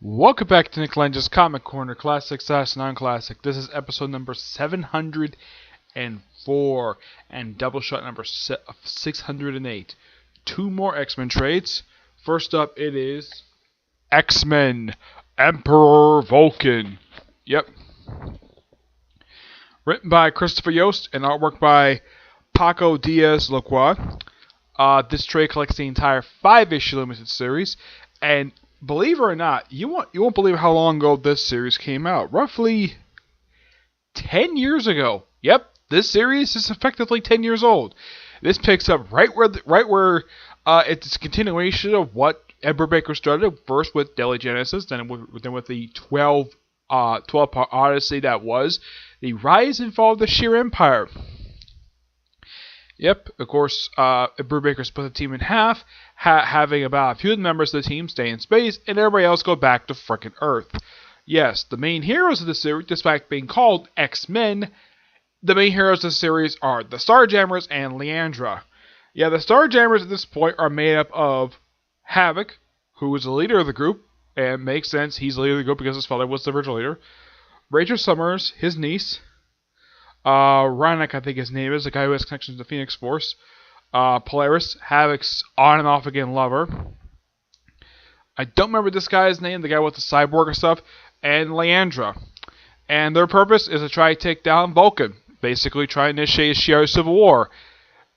Welcome back to Nick Lenz's Comic Corner, Classic / Non-Classic. This is episode number 704 and Doubleshot number 608. Two more X-Men trades. First up, it is X-Men Emperor Vulcan. Yep. Written by Christopher Yost and artwork by Paco Diaz-Lacroix. This trade collects the entire 5-issue limited series, and believe it or not, you won't believe how long ago this series came out. Roughly 10 years ago. Yep, this series is effectively 10 years old. This picks up right where it's a continuation of what Ed Brubaker started, first with Daily Genesis, then with the 12-part Odyssey that was the Rise and Fall of the Sheer Empire. Yep, of course, Brubaker split the team in half, having about a few members of the team stay in space, and everybody else go back to frickin' Earth. Yes, the main heroes of the series, despite being called X-Men, the main heroes of the series are the Starjammers and Leandra. Yeah, the Starjammers at this point are made up of Havoc, who is the leader of the group, and makes sense, he's the leader of the group because his father was the original leader. Rachel Summers, his niece. Reinach, I think his name is, the guy who has connections to the Phoenix Force. Polaris, Havoc's on and off again lover. I don't remember this guy's name, the guy with the cyborg and stuff. And Leandra. And their purpose is to try to take down Vulcan. Basically try to initiate a civil war.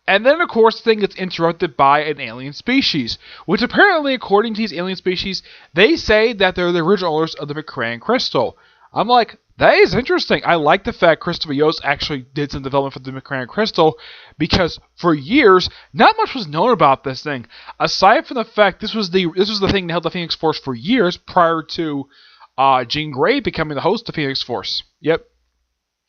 And then, of course, the thing gets interrupted by an alien species. Which apparently, according to these alien species, they say that they're the original owners of the McCran Crystal. I'm like, that is interesting. I like the fact Christopher Yost actually did some development for the McCran Crystal, because for years, not much was known about this thing. Aside from the fact this was the thing that held the Phoenix Force for years prior to Jean Grey becoming the host of Phoenix Force. Yep.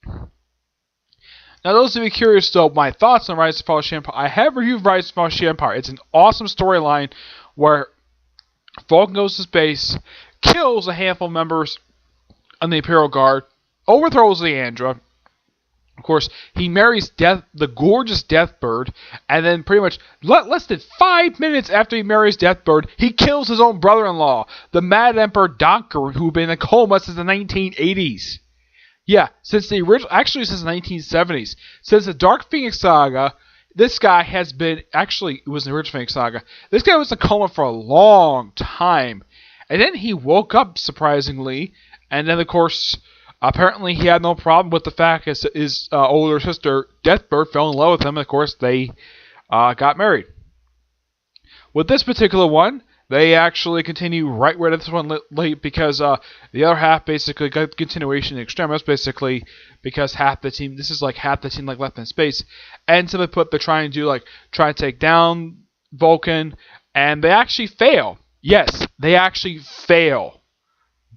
Now, those of you curious, though, my thoughts on Rise and Fall of the Empire, I have reviewed Rise and Fall of the Empire. It's an awesome storyline where Vulcan goes to space, kills a handful of members on the Imperial Guard, overthrows Leandra. Of course, he marries the gorgeous Deathbird, and then pretty much less than 5 minutes after he marries Deathbird, he kills his own brother-in-law, the Mad Emperor Donker, who'd been in a coma since the 1980s. Yeah, since the 1970s. Since the Dark Phoenix Saga, this guy has been, it was the original Phoenix Saga, this guy was in a coma for a long time. And then he woke up, surprisingly, and then, of course, apparently he had no problem with the fact his older sister, Deathbird, fell in love with him. And, of course, they got married. With this particular one, they actually continue right where this one late, because the other half basically got continuation in extremis, basically because half the team, this is like half the team left in space. And simply put, they're trying to take down Vulcan, and they actually fail. Yes, they actually fail.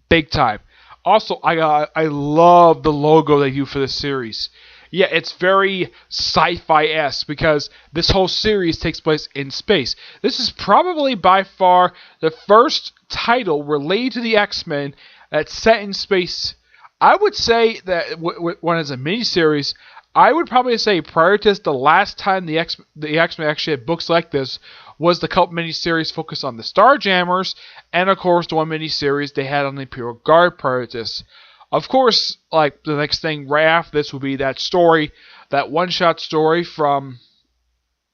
Big time. Also, I love the logo they do for this series. Yeah, it's very sci-fi-esque because this whole series takes place in space. This is probably by far the first title related to the X-Men that's set in space. I would say that when it's a miniseries, I would probably say prior to this, the last time the X-Men actually had books like this was the cult miniseries focused on the Starjammers, and of course the one miniseries they had on the Imperial Guard prior to this. Of course, the next thing right after this will be that story, that one-shot story from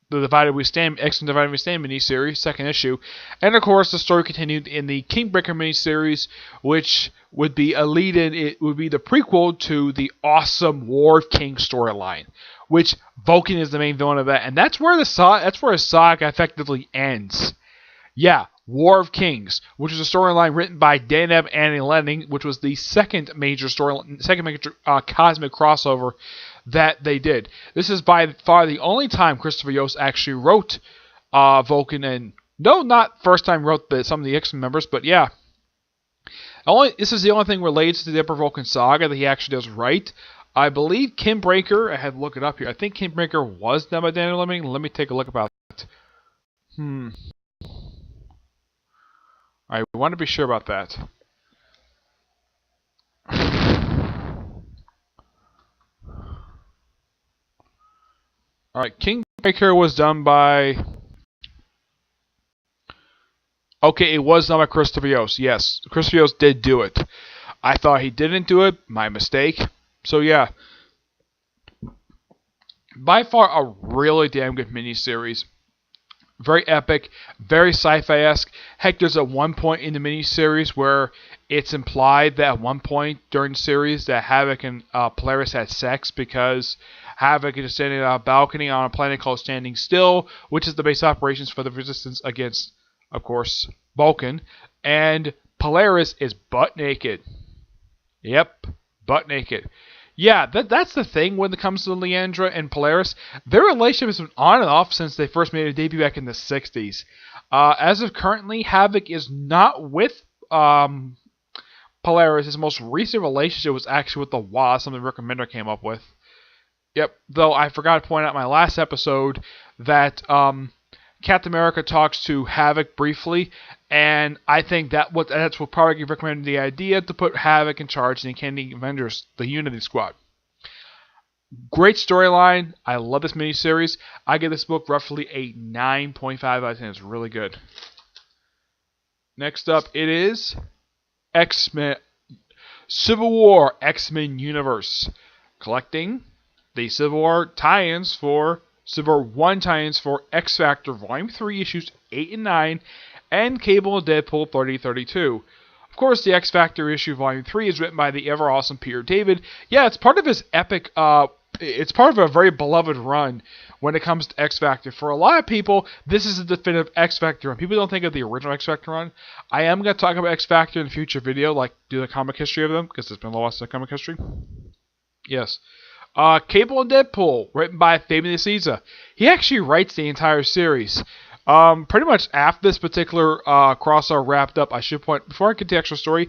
the Divided We Stand, X-Men Divided We Stand miniseries, second issue, and of course the story continued in the Kingbreaker miniseries, which would be a lead-in. It would be the prequel to the awesome War of Kings storyline, which Vulcan is the main villain of that, and that's where his saga effectively ends. Yeah, War of Kings, which is a storyline written by Dan Abnett and Annie Lenning, which was the second major cosmic crossover that they did. This is by far the only time Christopher Yost actually wrote Vulcan, and no, not first time wrote some of the X-Men members, but yeah. This is the only thing related to the Emperor Vulcan saga that he actually does right. I believe Kingbreaker, I had to look it up here, I think Kingbreaker was done by Dan Lenning. Let me take a look about that. Alright, we want to be sure about that. Alright, Kingbreaker was done by Okay, it was done by Chris Rios. Yes, Chris Rios did do it. I thought he didn't do it. My mistake. So yeah, by far a really damn good miniseries. Very epic, very sci-fi-esque. Heck, there's at one point in the miniseries where it's implied that at one point during the series that Havoc and Polaris had sex because Havoc is standing on a balcony on a planet called Standing Still, which is the base operations for the resistance against, of course, Vulcan. And Polaris is butt naked. Yep, butt naked. Yeah, that's the thing when it comes to Leandra and Polaris. Their relationship has been on and off since they first made a debut back in the 60s. As of currently, Havoc is not with Polaris. His most recent relationship was actually with the Wasp, something Rick Remender came up with. Yep, though I forgot to point out in my last episode that Captain America talks to Havoc briefly, and I think that's what probably recommended the idea to put Havoc in charge of the Uncanny Avengers, the Unity Squad. Great storyline. I love this miniseries. I give this book roughly a 9.5 out of 10. It's really good. Next up, it is XMen Civil War, X-Men Universe. Collecting the Civil War tie-ins for Civil War 1 tie-ins for X Factor Volume 3, Issues 8 and 9, and Cable and Deadpool 30-32. Of course, the X Factor issue Volume 3 is written by the ever-awesome Peter David. Yeah, it's part of his epic, it's part of a very beloved run when it comes to X Factor. For a lot of people, this is a definitive X Factor run. People don't think of the original X Factor run. I am going to talk about X Factor in a future video, like do the comic history of them, because it's been a lot of comic history. Yes. Cable and Deadpool, written by Fabian Nicieza. He actually writes the entire series. Pretty much after this particular crossover wrapped up, I should point, before I get to the actual story,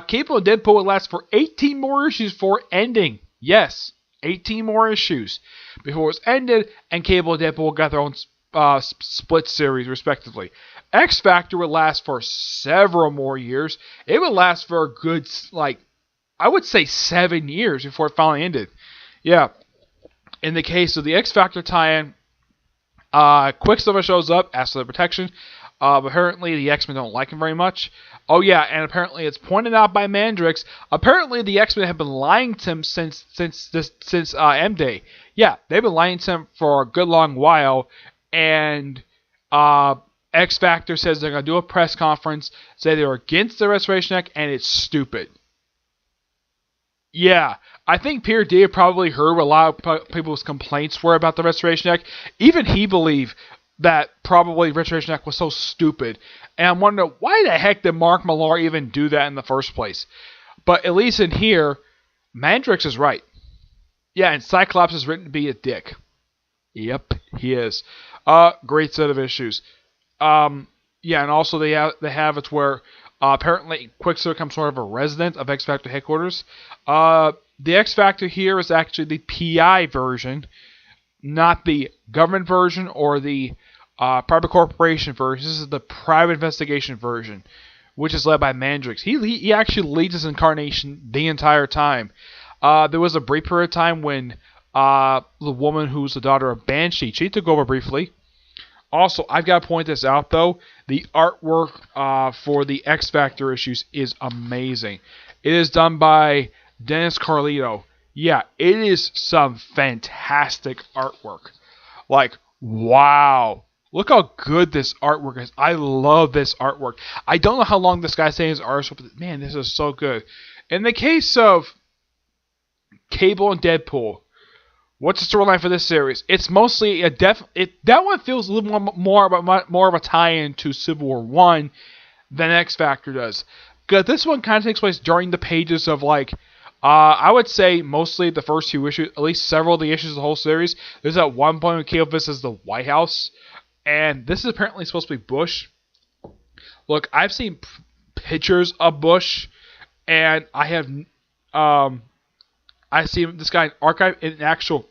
Cable and Deadpool would last for 18 more issues before ending. Yes, 18 more issues before it was ended, and Cable and Deadpool got their own split series, respectively. X Factor would last for several more years. It would last for a good, I would say 7 years before it finally ended. Yeah, in the case of the X Factor tie-in, Quicksilver shows up, asks for the protection. Apparently, the X-Men don't like him very much. Oh yeah, and apparently it's pointed out by Mandrix. Apparently, the X-Men have been lying to him since M-Day. Yeah, they've been lying to him for a good long while, and X Factor says they're gonna do a press conference, say they're against the Restoration Act, and it's stupid. Yeah, I think Peter David probably heard what a lot of people's complaints were about the Restoration Act. Even he believed that probably the Restoration Act was so stupid. And I'm wondering, why the heck did Mark Millar even do that in the first place? But at least in here, Mandrix is right. Yeah, and Cyclops is written to be a dick. Yep, he is. Great set of issues. Yeah, and also they have it where apparently Quicksilver becomes sort of a resident of X Factor headquarters. The X Factor here is actually the PI version, not the government version or the private corporation version. This is the private investigation version, which is led by Mandrix. He actually leads this incarnation the entire time. There was a brief period of time when the woman who's the daughter of Banshee, she took over briefly. Also, I've got to point this out, though. The artwork for the X Factor issues is amazing. It is done by Dennis Carlito. Yeah, it is some fantastic artwork. Like, wow. Look how good this artwork is. I love this artwork. I don't know how long this guy's saying his art, but man, this is so good. In the case of Cable and Deadpool, what's the storyline for this series? It's mostly that one feels a little more of a tie-in to Civil War 1 than X Factor does. Because this one kind of takes place during the pages of I would say mostly the first few issues, at least several of the issues of the whole series. There's that one point when Cable visits the White House, and this is apparently supposed to be Bush. Look, I've seen pictures of Bush, and I see this guy in archive in actual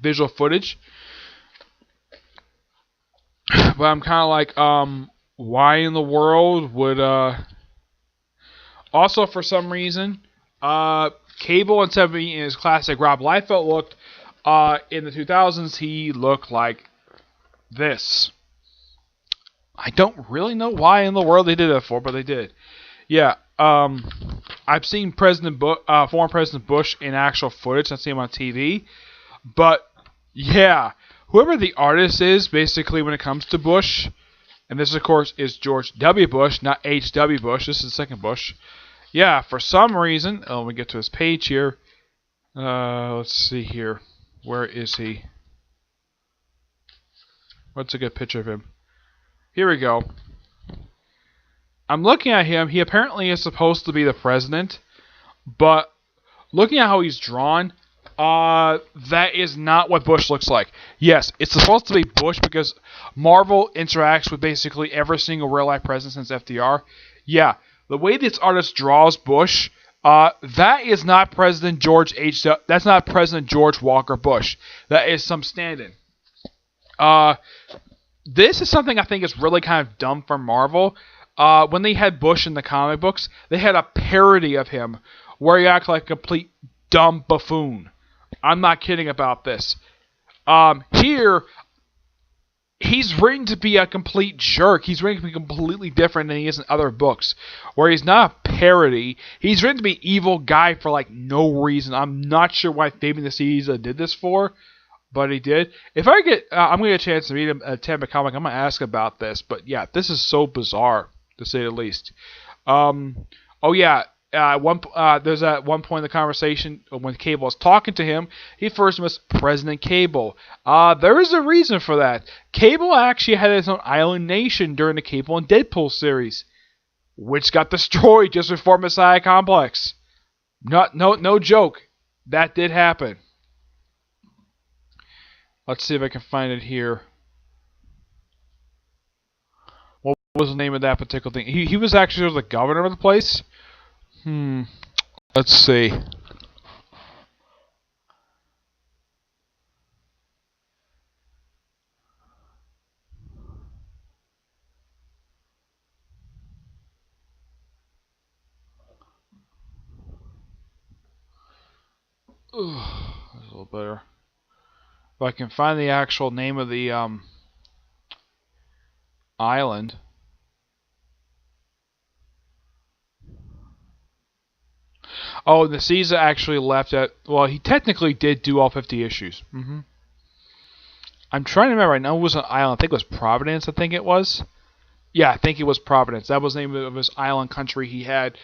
visual footage. But I'm kind of like, why in the world would, also for some reason, Cable instead of being in his classic Rob Liefeld look, in the 2000s, he looked like this. I don't really know why in the world they did that for, but they did. Yeah, I've seen former President Bush in actual footage. I've seen him on TV. But, yeah, whoever the artist is, basically, when it comes to Bush, and this, of course, is George W. Bush, not H.W. Bush. This is the second Bush. Yeah, for some reason, let me get to his page here. Let's see here. Where is he? What's a good picture of him? Here we go. I'm looking at him. He apparently is supposed to be the president, but looking at how he's drawn, that is not what Bush looks like. Yes, it's supposed to be Bush because Marvel interacts with basically every single real-life president since FDR. Yeah, the way this artist draws Bush, that is not President George H. That's not President George Walker Bush. That is some stand-in. This is something I think is really kind of dumb for Marvel. When they had Bush in the comic books, they had a parody of him where he acts like a complete dumb buffoon. I'm not kidding about this. Here, he's written to be a complete jerk. He's written to be completely different than he is in other books, where he's not a parody. He's written to be evil guy for like no reason. I'm not sure why Fabian the Caesar did this for, but he did. If I get, I'm going to get a chance to read a Tampa comic, I'm going to ask about this. But yeah, this is so bizarre, to say the least. Oh yeah, there's at one point in the conversation when Cable was talking to him, he first missed President Cable. There is a reason for that. Cable actually had his own island nation during the Cable and Deadpool series, which got destroyed just before Messiah Complex. No joke. That did happen. Let's see if I can find it here. What was the name of that particular thing? He was actually the governor of the place. Let's see. That's a little better. If I can find the actual name of the island. Oh, the Caesar actually left at... Well, he technically did do all 50 issues. I'm trying to remember. I know it was an island. I think it was Providence, I think it was. Yeah, I think it was Providence. That was the name of his island country he had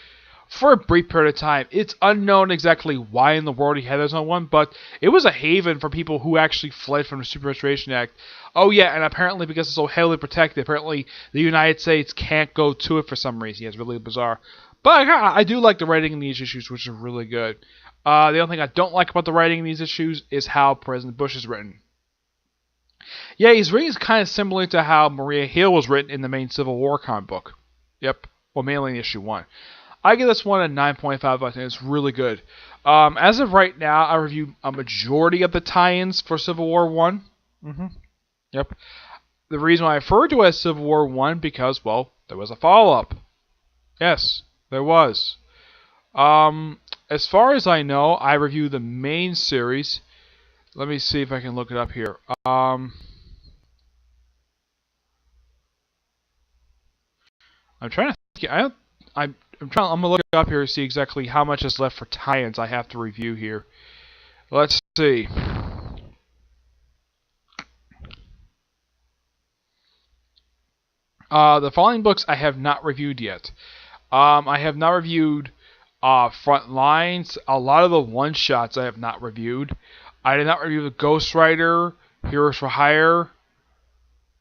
for a brief period of time. It's unknown exactly why in the world he had his own one, but it was a haven for people who actually fled from the Super Restoration Act. Oh yeah, and apparently because it's so heavily protected, apparently the United States can't go to it for some reason. Yeah, it's really bizarre. But I do like the writing in these issues, which is really good. The only thing I don't like about the writing in these issues is how President Bush is written. Yeah, his writing is kind of similar to how Maria Hill was written in the main Civil War comic book. Yep, well, mainly in issue 1. I give this one a 9.5. I think it's really good. As of right now, I reviewed a majority of the tie-ins for Civil War 1. Yep. The reason why I referred to it as Civil War 1 because, well, there was a follow-up. Yes, there was. As far as I know, I reviewed the main series. Let me see if I can look it up here. I'm trying to think. I'm gonna look it up here to see exactly how much is left for tie-ins I have to review here. Let's see. The following books I have not reviewed yet. I have not reviewed Front Lines. A lot of the one-shots I have not reviewed. I did not review the Ghost Rider, Heroes for Hire,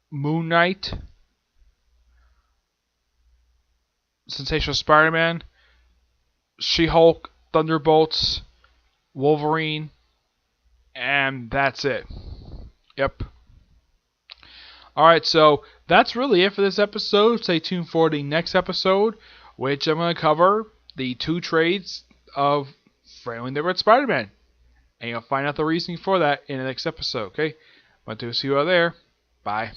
Moon Knight, Sensational Spider-Man, She-Hulk, Thunderbolts, Wolverine, and that's it. Yep. Alright, so that's really it for this episode. Stay tuned for the next episode, which I'm going to cover the 2 trades of Friendly Neighborhood Spider-Man. And you'll find out the reasoning for that in the next episode, okay? Want to see you out there. Bye.